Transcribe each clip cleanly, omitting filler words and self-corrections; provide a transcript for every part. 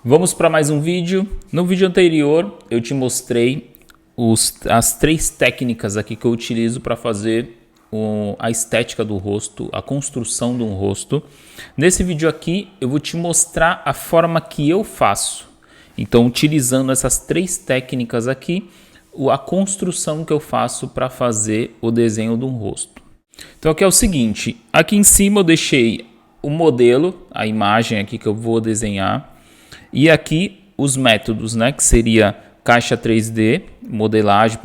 Vamos para mais um vídeo. No vídeo anterior eu te mostrei as três técnicas aqui que eu utilizo para fazer a estética do rosto, a construção de um rosto. Nesse vídeo aqui eu vou te mostrar a forma que eu faço. Então, utilizando essas três técnicas aqui, a construção que eu faço para fazer o desenho de um rosto. Então aqui é o seguinte, aqui em cima eu deixei o modelo, a imagem aqui que eu vou desenhar, e aqui os métodos, né, que seria caixa 3D, modelagem,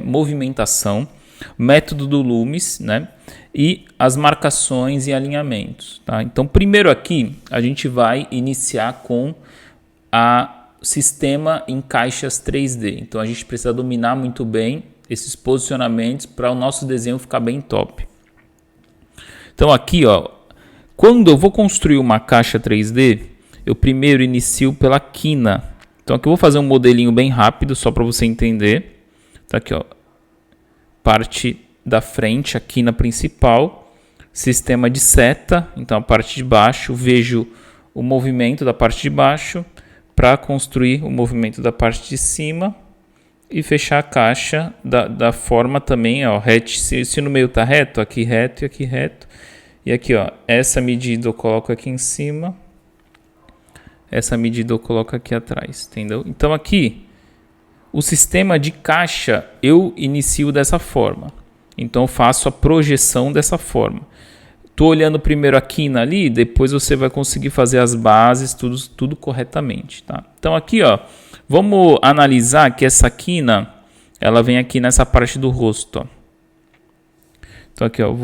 movimentação, método do Loomis, né, e as marcações e alinhamentos. Tá? Então primeiro aqui a gente vai iniciar com o sistema em caixas 3D. Então a gente precisa dominar muito bem esses posicionamentos para o nosso desenho ficar bem top. Então aqui, ó, quando eu vou construir uma caixa 3D, eu primeiro inicio pela quina. Então aqui eu vou fazer um modelinho bem rápido, só para você entender. Tá aqui, ó, parte da frente, a quina principal, sistema de seta. Então a parte de baixo, vejo o movimento da parte de baixo para construir o movimento da parte de cima e fechar a caixa da forma também, ó, reto. Se no meio tá reto, aqui reto e aqui reto. E aqui, ó, essa medida eu coloco aqui em cima, essa medida eu coloco aqui atrás, entendeu? Então aqui, o sistema de caixa eu inicio dessa forma. Então eu faço a projeção dessa forma. Tô olhando primeiro a quina ali, depois você vai conseguir fazer as bases, tudo corretamente, tá? Então aqui, ó, vamos analisar que essa quina, ela vem aqui nessa parte do rosto, ó. Então aqui, ó,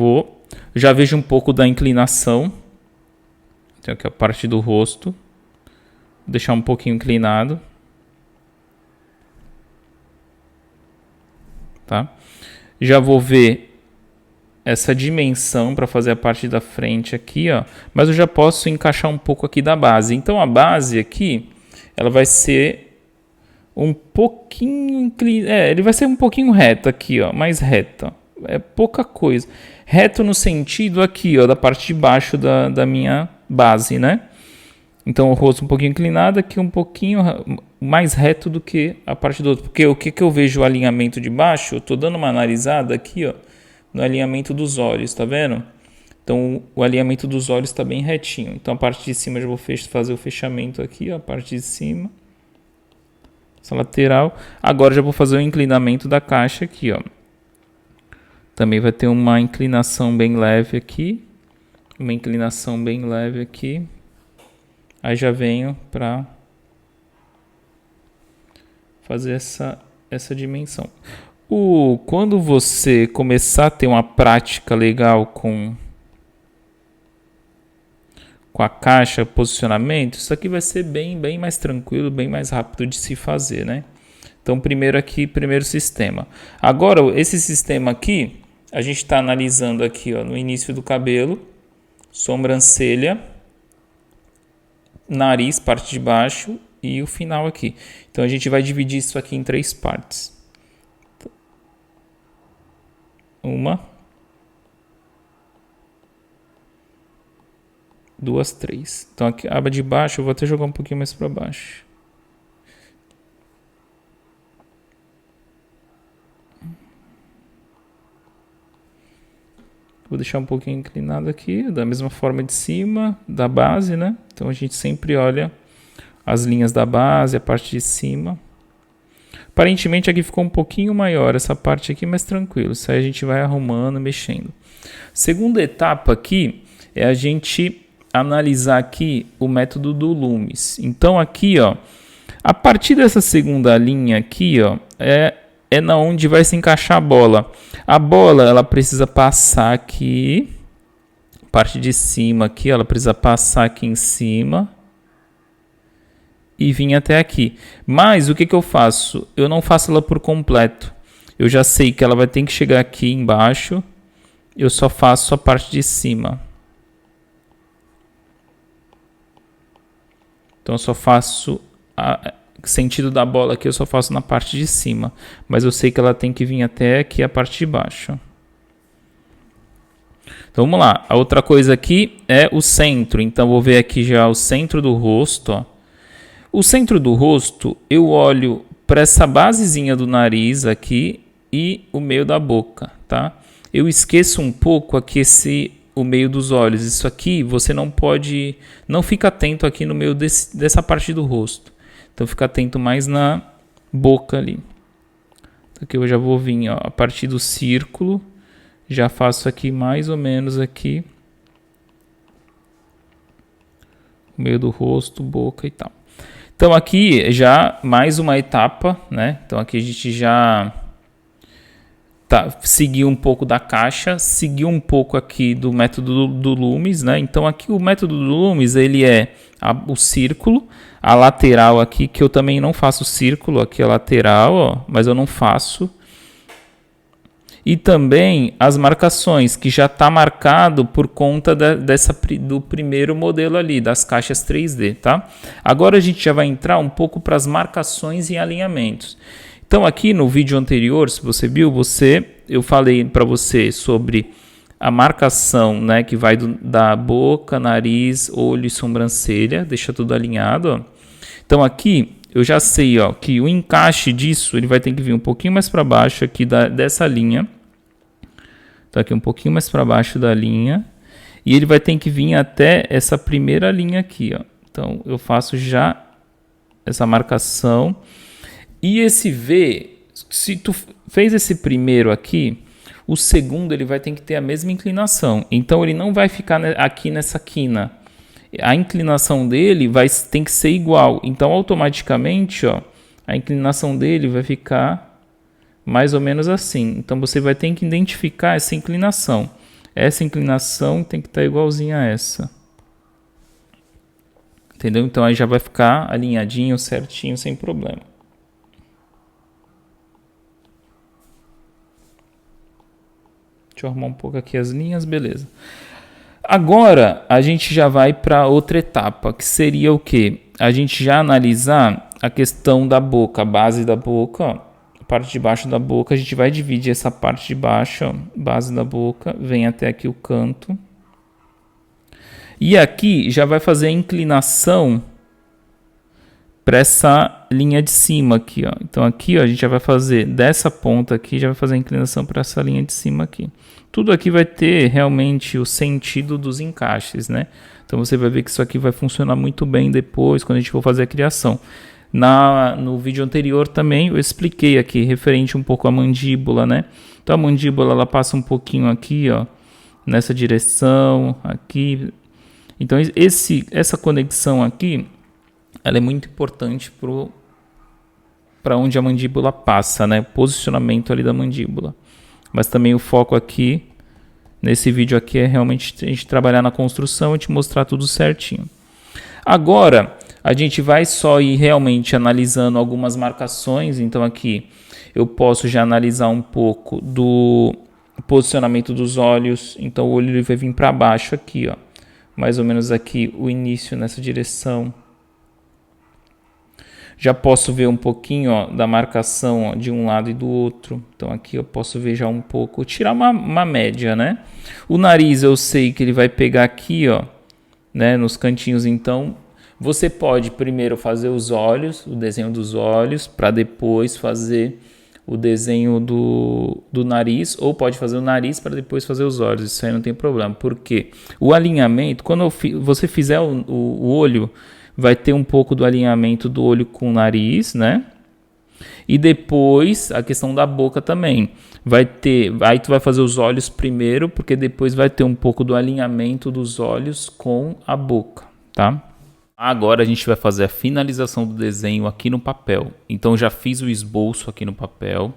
já vejo um pouco da inclinação. Então aqui a parte do rosto, vou deixar um pouquinho inclinado, tá? Já vou ver essa dimensão para fazer a parte da frente aqui, ó, mas eu já posso encaixar um pouco aqui da base. Então a base aqui, ela vai ser um pouquinho inclinado, ele vai ser um pouquinho reto aqui, ó, mais reta. É pouca coisa. Reto no sentido aqui, ó, da parte de baixo da minha base, né? Então o rosto um pouquinho inclinado, aqui um pouquinho mais reto do que a parte do outro. Porque o que eu vejo o alinhamento de baixo, eu tô dando uma analisada aqui, ó, no alinhamento dos olhos, tá vendo? Então o alinhamento dos olhos está bem retinho. Então a parte de cima eu já vou fazer o fechamento aqui, ó, a parte de cima, essa lateral. Agora já vou fazer o inclinamento da caixa aqui, ó. Também vai ter uma inclinação bem leve aqui, uma inclinação bem leve aqui. Aí já venho para fazer essa dimensão. Quando você começar a ter uma prática legal com a caixa, posicionamento, isso aqui vai ser bem mais tranquilo, bem mais rápido de se fazer, né? Então, primeiro sistema. Agora, esse sistema aqui, a gente está analisando aqui, ó, no início do cabelo, sobrancelha, nariz, parte de baixo e o final aqui. Então, a gente vai dividir isso aqui em três partes. Uma, duas, três. Então aqui a aba de baixo eu vou até jogar um pouquinho mais para baixo. Vou deixar um pouquinho inclinado aqui, da mesma forma de cima, da base, né? Então a gente sempre olha as linhas da base, a parte de cima. Aparentemente aqui ficou um pouquinho maior essa parte aqui, mas tranquilo. Isso aí a gente vai arrumando, mexendo. Segunda etapa aqui é a gente analisar aqui o método do Loomis. Então aqui, ó, a partir dessa segunda linha aqui, ó, é na onde vai se encaixar a bola. A bola, ela precisa passar aqui, parte de cima aqui, ela precisa passar aqui em cima e vir até aqui. Mas o que eu faço? Eu não faço ela por completo. Eu já sei que ela vai ter que chegar aqui embaixo. Eu só faço a parte de cima. Então eu só faço sentido da bola aqui, eu só faço na parte de cima. Mas eu sei que ela tem que vir até aqui a parte de baixo. Então vamos lá. A outra coisa aqui é o centro. Então vou ver aqui já o centro do rosto, ó. O centro do rosto, eu olho para essa basezinha do nariz aqui e o meio da boca, tá? Eu esqueço um pouco aqui o meio dos olhos. Isso aqui você não pode, não fica atento aqui no meio dessa parte do rosto. Então fica atento mais na boca ali. Aqui eu já vou vir, ó, a partir do círculo, já faço aqui mais ou menos aqui o meio do rosto, boca e tal. Então aqui já mais uma etapa, né? Então aqui a gente já seguiu um pouco da caixa, seguiu um pouco aqui do método do Loomis, né? Então aqui o método do Loomis, ele é o círculo, a lateral aqui, que eu também não faço círculo, aqui a lateral, ó, mas eu não faço. E também as marcações, que já está marcado por conta do primeiro modelo ali, das caixas 3D, tá? Agora a gente já vai entrar um pouco para as marcações e alinhamentos. Então aqui no vídeo anterior, se você viu, eu falei para você sobre a marcação, né, que vai da boca, nariz, olho e sobrancelha, deixa tudo alinhado, ó. Então aqui eu já sei, ó, que o encaixe disso ele vai ter que vir um pouquinho mais para baixo aqui dessa linha. Então aqui um pouquinho mais para baixo da linha. E ele vai ter que vir até essa primeira linha aqui, ó. Então eu faço já essa marcação. E esse V, se tu fez esse primeiro aqui, o segundo ele vai ter que ter a mesma inclinação. Então ele não vai ficar aqui nessa quina. A inclinação dele tem que ser igual. Então automaticamente, ó, a inclinação dele vai ficar mais ou menos assim. Então você vai ter que identificar essa inclinação. Essa inclinação tem que estar igualzinha a essa. Entendeu? Então aí já vai ficar alinhadinho, certinho, sem problema. Deixa eu arrumar um pouco aqui as linhas, beleza. Agora a gente já vai para outra etapa, que seria o quê? A gente já analisar a questão da boca, a base da boca, ó, a parte de baixo da boca. A gente vai dividir essa parte de baixo, ó, base da boca, vem até aqui o canto. E aqui já vai fazer a inclinação para essa linha de cima aqui, ó. Então aqui, ó, a gente já vai fazer dessa ponta aqui, já vai fazer a inclinação para essa linha de cima aqui. Tudo aqui vai ter realmente o sentido dos encaixes, né? Então você vai ver que isso aqui vai funcionar muito bem depois, quando a gente for fazer a criação. No vídeo anterior também eu expliquei aqui, referente um pouco à mandíbula, né? Então a mandíbula, ela passa um pouquinho aqui, ó, nessa direção, aqui. Então essa conexão aqui, ela é muito importante para onde a mandíbula passa, né? Posicionamento ali da mandíbula. Mas também o foco aqui, nesse vídeo aqui, é realmente a gente trabalhar na construção e te mostrar tudo certinho. Agora, a gente vai só ir realmente analisando algumas marcações. Então aqui eu posso já analisar um pouco do posicionamento dos olhos. Então o olho ele vai vir para baixo aqui, ó. Mais ou menos aqui o início nessa direção. Já posso ver um pouquinho, ó, da marcação, ó, de um lado e do outro. Então aqui eu posso ver já um pouco, tirar uma média, né? O nariz eu sei que ele vai pegar aqui, ó, né, nos cantinhos. Então você pode primeiro fazer os olhos, o desenho dos olhos, para depois fazer o desenho do nariz, ou pode fazer o nariz para depois fazer os olhos. Isso aí não tem problema, porque o alinhamento, quando você fizer o olho, vai ter um pouco do alinhamento do olho com o nariz, né? E depois a questão da boca também. Aí tu vai fazer os olhos primeiro, porque depois vai ter um pouco do alinhamento dos olhos com a boca, tá? Agora a gente vai fazer a finalização do desenho aqui no papel. Então já fiz o esboço aqui no papel.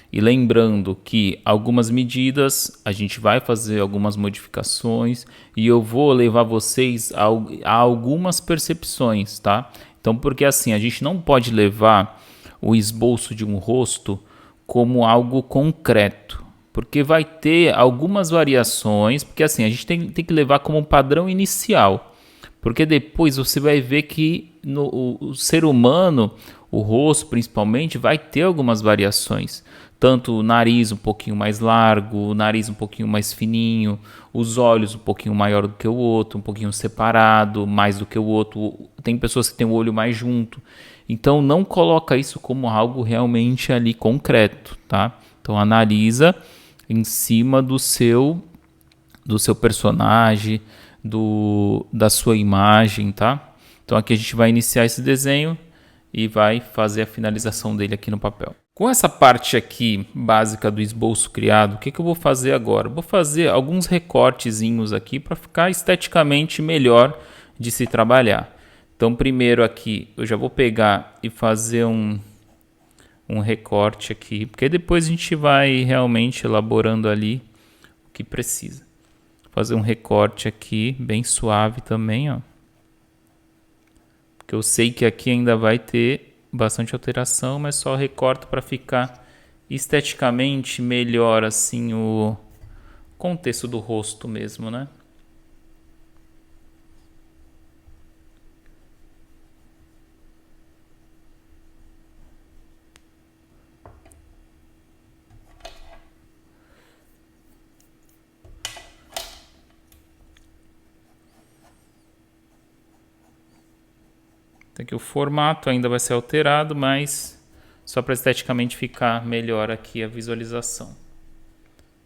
E lembrando que algumas medidas, a gente vai fazer algumas modificações e eu vou levar vocês a algumas percepções, tá? Então, porque assim, a gente não pode levar o esboço de um rosto como algo concreto, porque vai ter algumas variações, porque assim, a gente tem que levar como um padrão inicial, porque depois você vai ver que o ser humano, O rosto, principalmente, vai ter algumas variações. Tanto o nariz um pouquinho mais largo, o nariz um pouquinho mais fininho, os olhos um pouquinho maior do que o outro, um pouquinho separado, mais do que o outro. Tem pessoas que têm o olho mais junto. Então não coloca isso como algo realmente ali concreto, tá? Então analisa em cima do seu personagem, da sua imagem, tá? Então aqui a gente vai iniciar esse desenho e vai fazer a finalização dele aqui no papel. Com essa parte aqui básica do esboço criado, o que eu vou fazer agora? Vou fazer alguns recortezinhos aqui para ficar esteticamente melhor de se trabalhar. Então primeiro aqui eu já vou pegar e fazer um recorte aqui, porque depois a gente vai realmente elaborando ali o que precisa. Fazer um recorte aqui bem suave também, ó. Porque eu sei que aqui ainda vai ter bastante alteração, mas só recorto para ficar esteticamente melhor assim o contexto do rosto mesmo, né? Então aqui o formato ainda vai ser alterado, mas só para esteticamente ficar melhor aqui a visualização.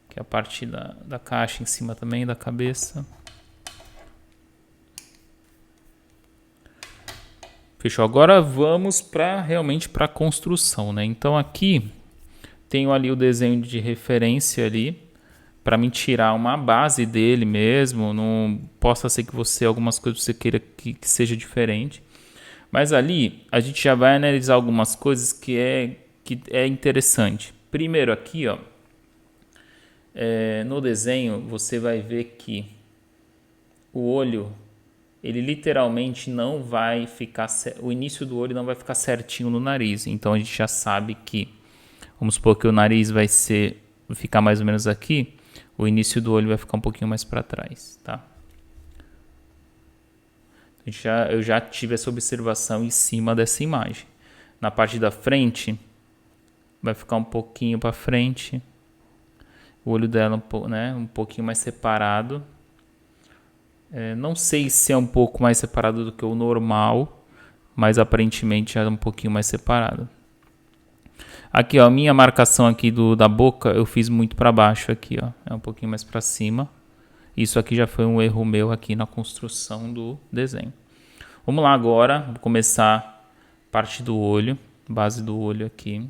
Que é a parte da caixa em cima também, da cabeça. Fechou. Agora vamos realmente para a construção, né? Então aqui tenho ali o desenho de referência ali para me tirar uma base dele mesmo. Não possa ser que algumas coisas você queira que seja diferente. Mas ali a gente já vai analisar algumas coisas que é interessante. Primeiro aqui, ó, no desenho você vai ver que o olho, ele literalmente não vai ficar, o início do olho não vai ficar certinho no nariz. Então a gente já sabe que, vamos supor que o nariz vai ficar mais ou menos aqui, o início do olho vai ficar um pouquinho mais para trás, tá? Eu já tive essa observação em cima dessa imagem. Na parte da frente, vai ficar um pouquinho para frente. O olho dela um pouquinho mais separado. Não sei se é um pouco mais separado do que o normal, mas aparentemente é um pouquinho mais separado. Aqui, ó, a minha marcação aqui da boca, eu fiz muito para baixo aqui, ó. É um pouquinho mais para cima. Isso aqui já foi um erro meu aqui na construção do desenho. Vamos lá agora, vou começar parte do olho, base do olho aqui.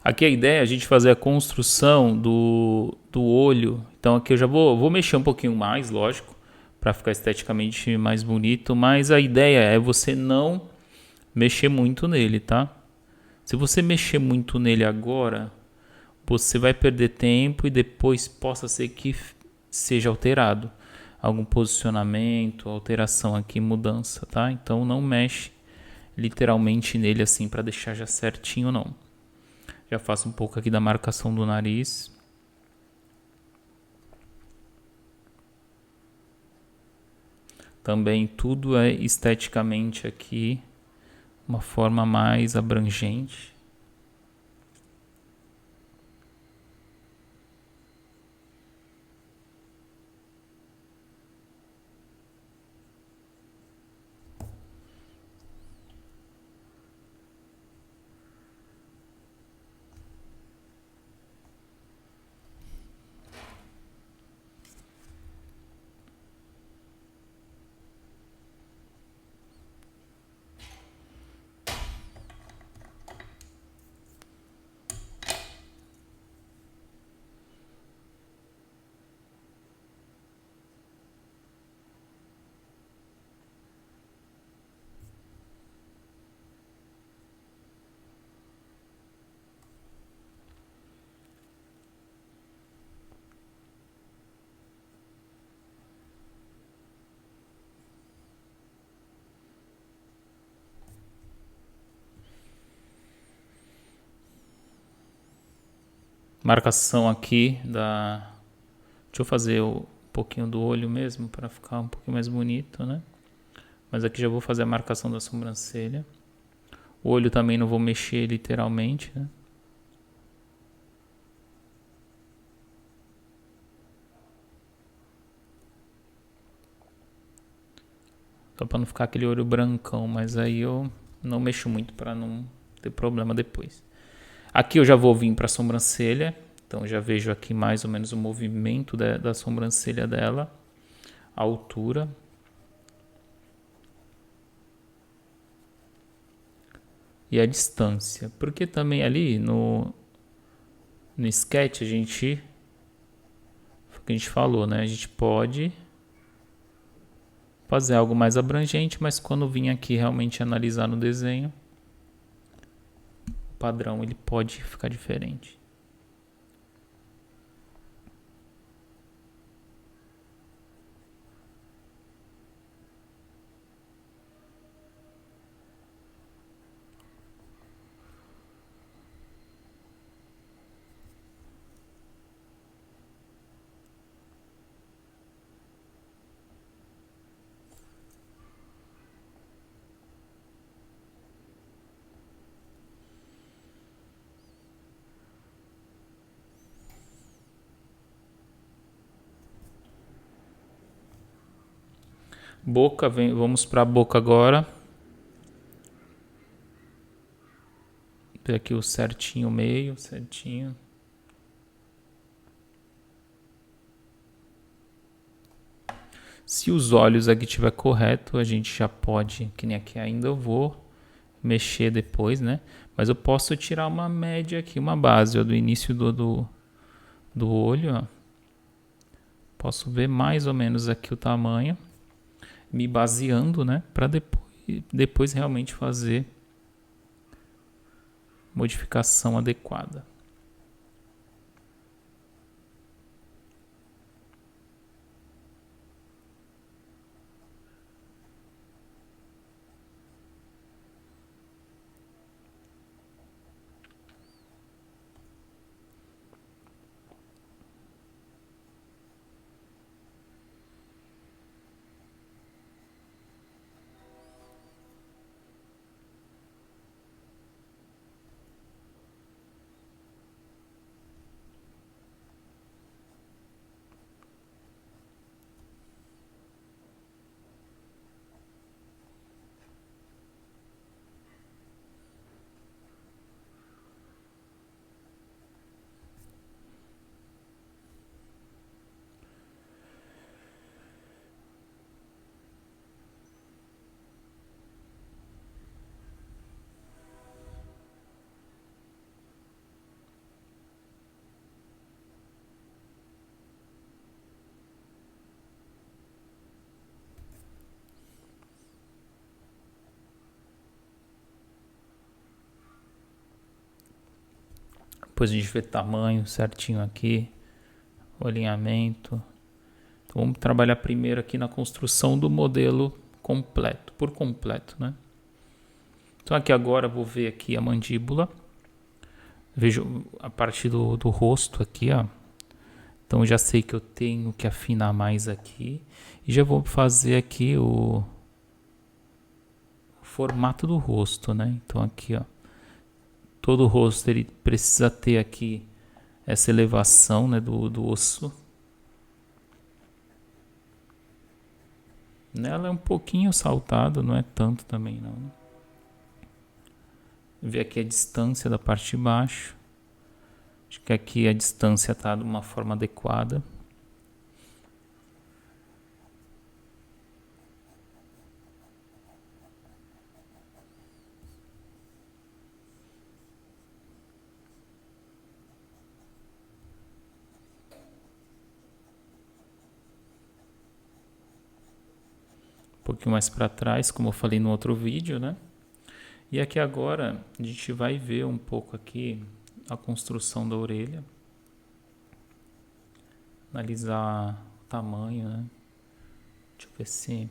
Aqui a ideia é a gente fazer a construção do olho. Então aqui eu já vou mexer um pouquinho mais, lógico, para ficar esteticamente mais bonito. Mas a ideia é você não mexer muito nele, tá? Se você mexer muito nele agora, você vai perder tempo e depois possa ser que seja alterado. Algum posicionamento, alteração aqui, mudança, tá? Então não mexe literalmente nele assim para deixar já certinho, não. Já faço um pouco aqui da marcação do nariz. Também tudo é esteticamente aqui uma forma mais abrangente. Marcação aqui da... Deixa eu fazer um pouquinho do olho mesmo para ficar um pouquinho mais bonito, né? Mas aqui já vou fazer a marcação da sobrancelha. O olho também não vou mexer literalmente, né? Só para não ficar aquele olho brancão, mas aí eu não mexo muito para não ter problema depois. Aqui eu já vou vir para a sobrancelha, então já vejo aqui mais ou menos o movimento da sobrancelha dela, a altura. E a distância, porque também ali no sketch a gente, foi o que a gente falou, né? A gente pode fazer algo mais abrangente, mas quando vir aqui realmente analisar no desenho, o padrão ele pode ficar diferente. Boca, vamos para a boca agora. Ver aqui o certinho, meio, certinho. Se os olhos aqui estiver correto, a gente já pode, que nem aqui ainda eu vou mexer depois, né? Mas eu posso tirar uma média aqui, uma base, ó, do início do olho, ó. Posso ver mais ou menos aqui o tamanho, me baseando, né? Para depois realmente fazer modificação adequada. Depois a gente vê tamanho certinho aqui, o alinhamento. Então vamos trabalhar primeiro aqui na construção do modelo completo, por completo, né? Então aqui agora eu vou ver aqui a mandíbula. Vejo a parte do rosto aqui, ó. Então eu já sei que eu tenho que afinar mais aqui. E já vou fazer aqui o formato do rosto, né? Então aqui, ó. Todo o rosto ele precisa ter aqui essa elevação, né, do osso. Nela é um pouquinho saltado, não é tanto também não. Ver aqui a distância da parte de baixo. Acho que aqui a distância está de uma forma adequada. Um pouquinho mais para trás, como eu falei no outro vídeo, né? E aqui agora a gente vai ver um pouco aqui a construção da orelha. Analisar o tamanho, né? Deixa eu ver se...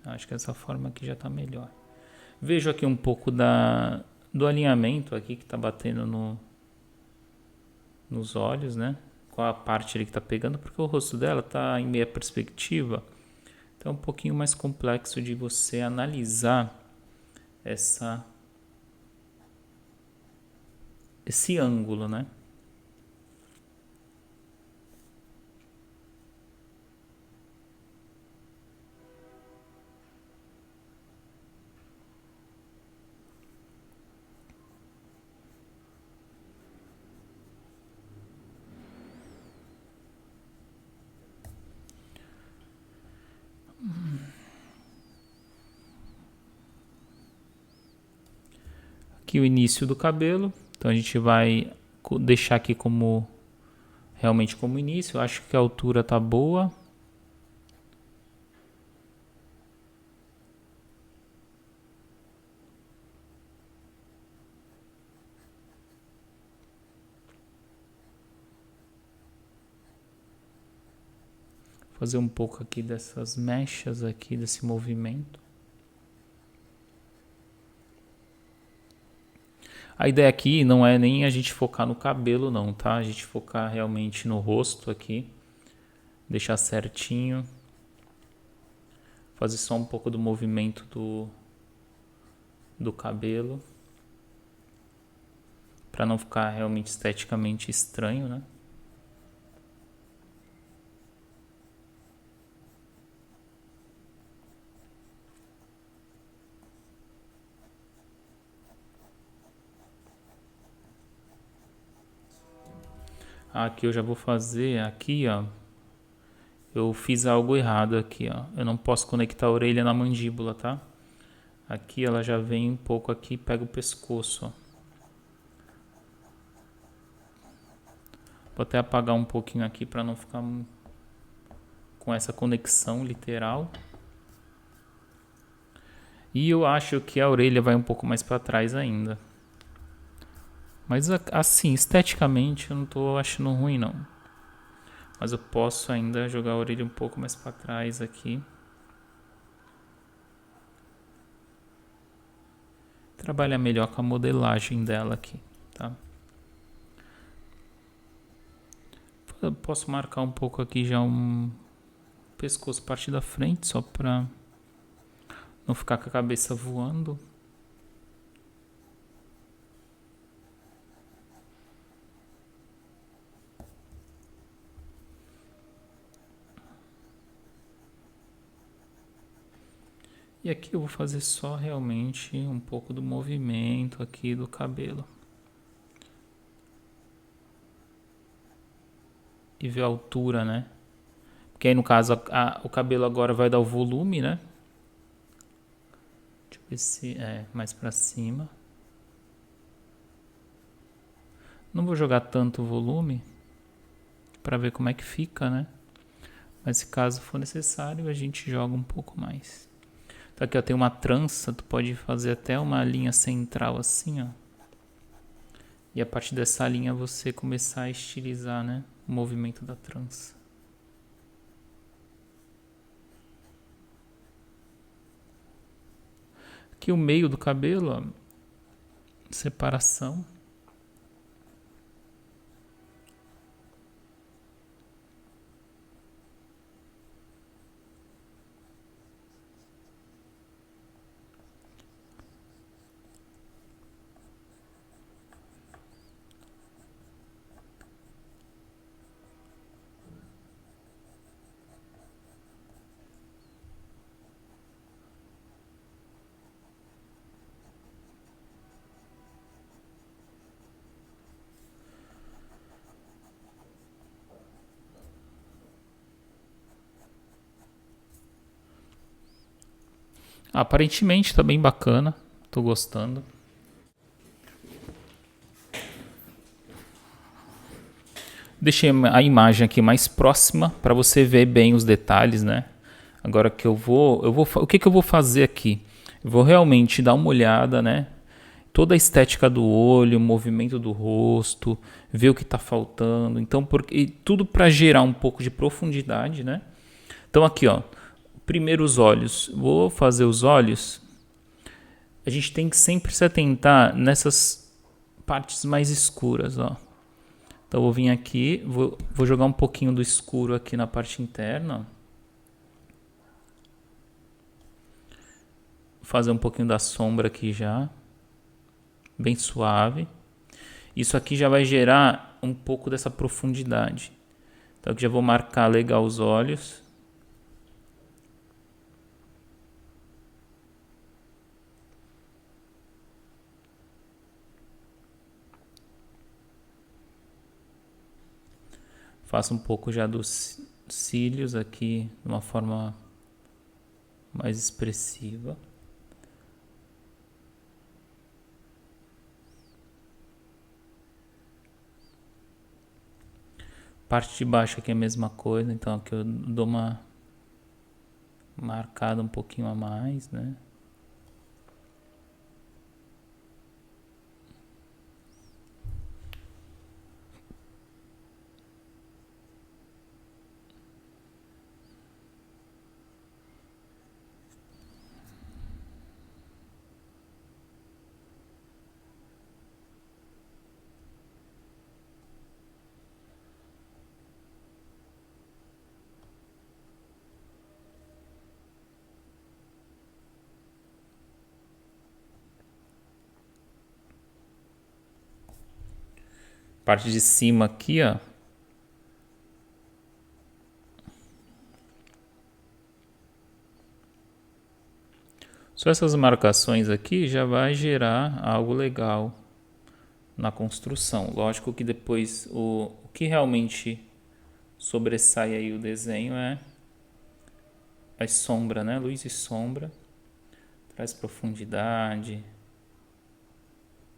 Acho que essa forma aqui já está melhor. Vejo aqui um pouco do alinhamento aqui que está batendo nos olhos, né? Qual a parte ali que tá pegando, porque o rosto dela tá em meia perspectiva. Então é um pouquinho mais complexo de você analisar esse ângulo, né? Aqui o início do cabelo. Então a gente vai deixar aqui como realmente como início. Eu acho que a altura tá boa. Fazer um pouco aqui dessas mechas aqui, desse movimento. A ideia aqui não é nem a gente focar no cabelo não, tá? A gente focar realmente no rosto aqui. Deixar certinho. Fazer só um pouco do movimento do cabelo. Para não ficar realmente esteticamente estranho, né? Aqui eu já vou fazer, aqui ó, eu fiz algo errado aqui ó, eu não posso conectar a orelha na mandíbula, tá? Aqui ela já vem um pouco aqui, pega o pescoço, ó. Vou até apagar um pouquinho aqui para não ficar com essa conexão literal. E eu acho que a orelha vai um pouco mais para trás ainda. Mas assim, esteticamente eu não tô achando ruim não. Mas eu posso ainda jogar a orelha um pouco mais para trás aqui. Trabalhar melhor com a modelagem dela aqui, tá? Eu posso marcar um pouco aqui já um pescoço parte da frente, só para não ficar com a cabeça voando. E aqui eu vou fazer só realmente um pouco do movimento aqui do cabelo. E ver a altura, né? Porque aí no caso o cabelo agora vai dar o volume, né? Deixa eu ver se é mais pra cima. Não vou jogar tanto volume pra ver como é que fica, né? Mas se caso for necessário a gente joga um pouco mais. Então aqui ó, tem uma trança, tu pode fazer até uma linha central assim, ó. E a partir dessa linha você começar a estilizar, né, o movimento da trança. Aqui o meio do cabelo, ó, separação. Aparentemente tá bem bacana, tô gostando. Deixei a imagem aqui mais próxima para você ver bem os detalhes, né? Agora que o que eu vou fazer aqui? Eu vou realmente dar uma olhada, né? Toda a estética do olho, o movimento do rosto, ver o que está faltando. Então, tudo para gerar um pouco de profundidade, né? Então aqui, ó, primeiro os olhos. Vou fazer os olhos. A gente tem que sempre se atentar nessas partes mais escuras, ó. Então eu vou vir aqui, vou jogar um pouquinho do escuro aqui na parte interna. Fazer um pouquinho da sombra aqui já. Bem suave. Isso aqui já vai gerar um pouco dessa profundidade. Então aqui já vou marcar legal os olhos. Faço um pouco já dos cílios aqui de uma forma mais expressiva. Parte de baixo aqui é a mesma coisa, então aqui eu dou uma marcada um pouquinho a mais, né? Parte de cima aqui, ó. Só essas marcações aqui já vai gerar algo legal na construção. Lógico que depois o que realmente sobressai aí o desenho é a sombra, né? Luz e sombra. Traz profundidade.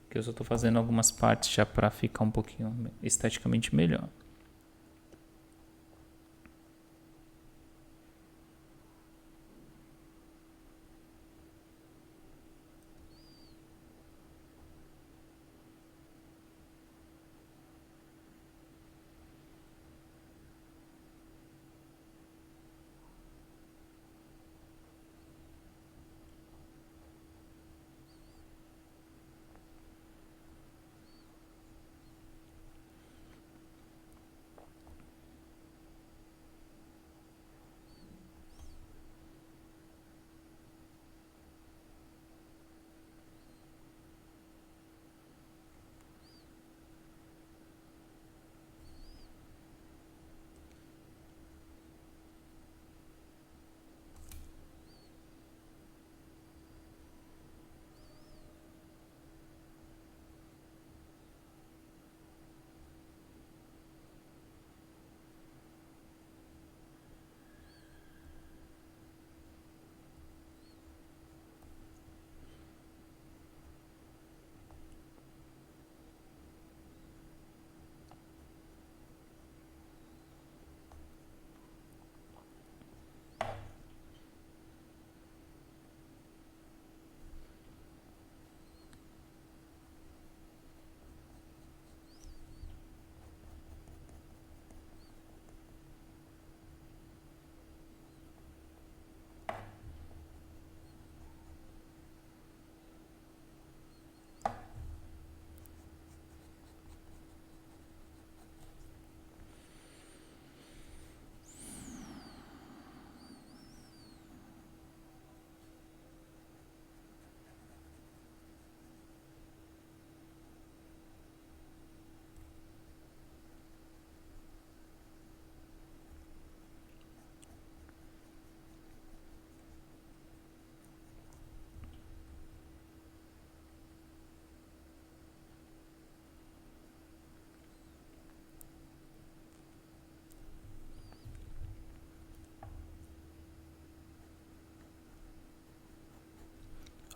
Que eu só estou fazendo algumas partes já para ficar um pouquinho esteticamente melhor.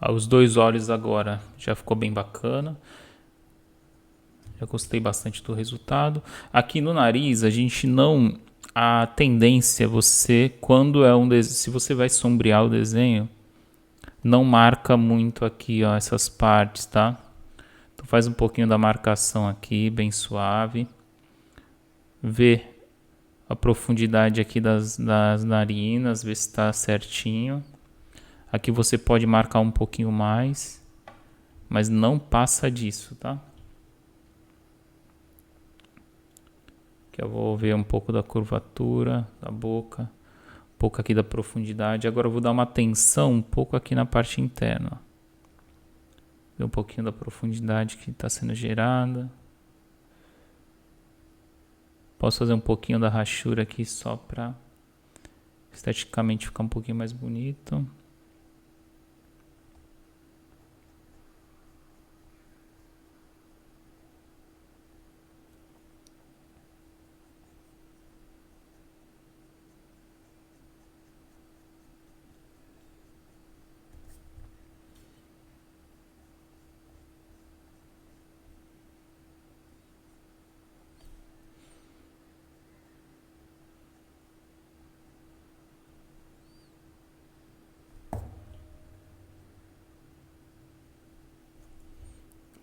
Os dois olhos agora já ficou bem bacana. Já gostei bastante do resultado. Aqui no nariz, a gente não... A tendência é você, quando é se você vai sombrear o desenho, não marca muito aqui, ó, essas partes, tá? Então faz um pouquinho da marcação aqui, bem suave. Vê a profundidade aqui das narinas, ver se está certinho. Aqui você pode marcar um pouquinho mais, mas não passa disso, tá? Que eu vou ver um pouco da curvatura da boca, um pouco aqui da profundidade. Agora eu vou dar uma atenção um pouco aqui na parte interna. Ver um pouquinho da profundidade que está sendo gerada. Posso fazer um pouquinho da rachura aqui só para esteticamente ficar um pouquinho mais bonito.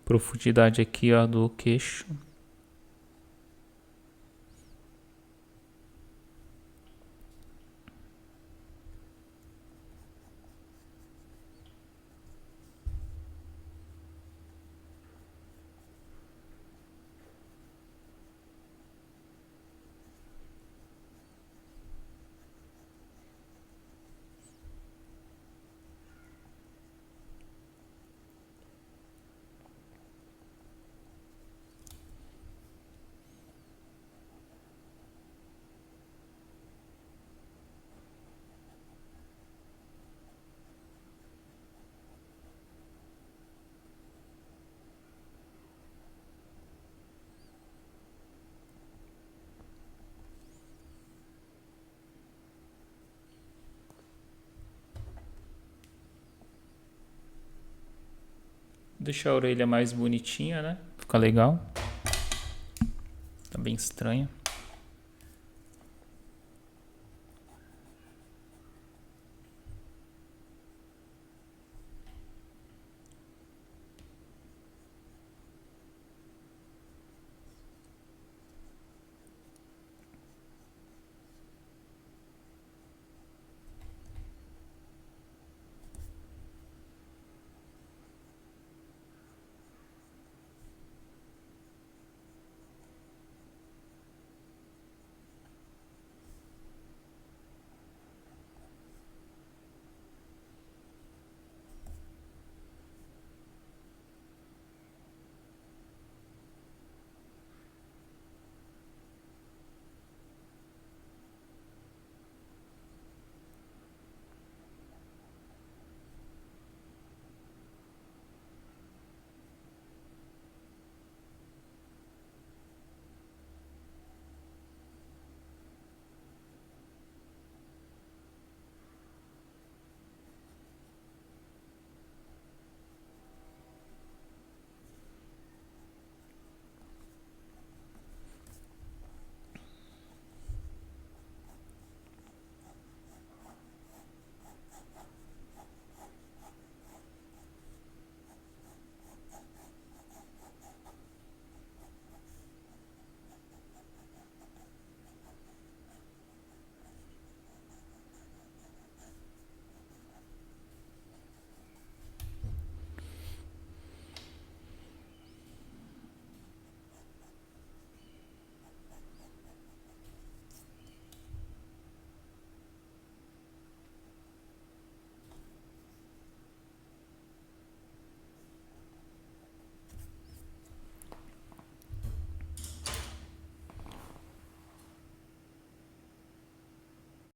Profundidade aqui, ó, do queixo. Deixar a orelha mais bonitinha, né? Fica legal. Tá bem estranha.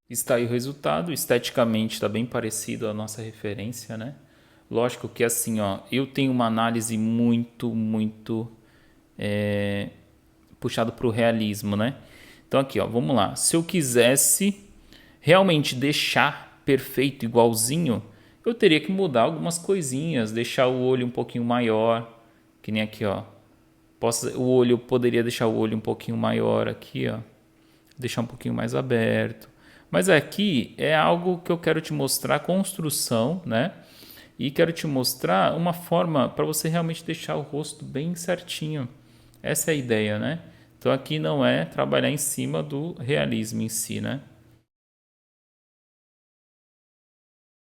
Está aí o resultado, esteticamente está bem parecido à nossa referência, né? Lógico que assim, ó, eu tenho uma análise muito puxado para o realismo, né? Então aqui, ó, vamos lá. Se eu quisesse realmente deixar perfeito, igualzinho, eu teria que mudar algumas coisinhas, deixar o olho um pouquinho maior, que nem aqui, ó. Eu poderia deixar o olho um pouquinho maior aqui, ó. Deixar um pouquinho mais aberto. Mas aqui é algo que eu quero te mostrar, a construção, né? E quero te mostrar uma forma para você realmente deixar o rosto bem certinho. Essa é a ideia, né? Então aqui não é trabalhar em cima do realismo em si, né?